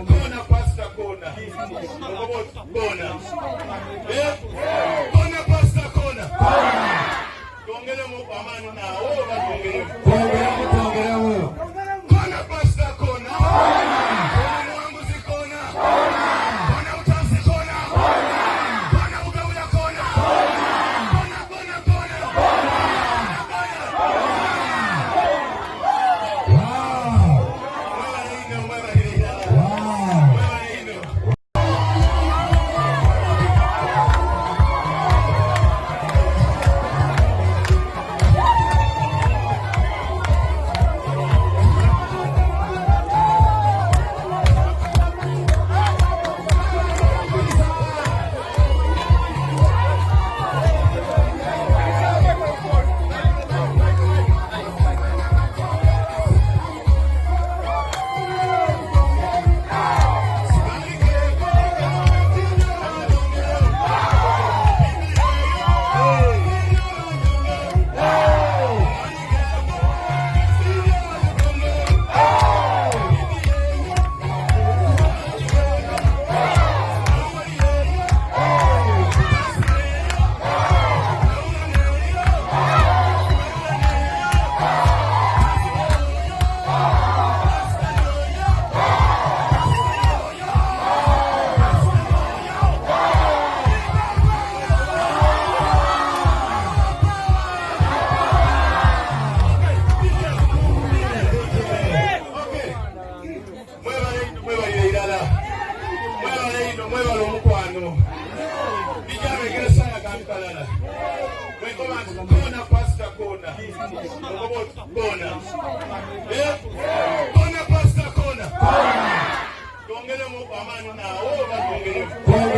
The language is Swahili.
Kona pasta kona. Kona. Kona pasta kona. Tuongele mu amani na oba tuongele. Tuongele. Kona pasta kona. Kona wangu zikona. Kona utasi kona. Kona ugawula kona. Kona kona kona. Kona pasta kona. Kona. Kona pasta kona. Tuongele mu amani na oba tuongele.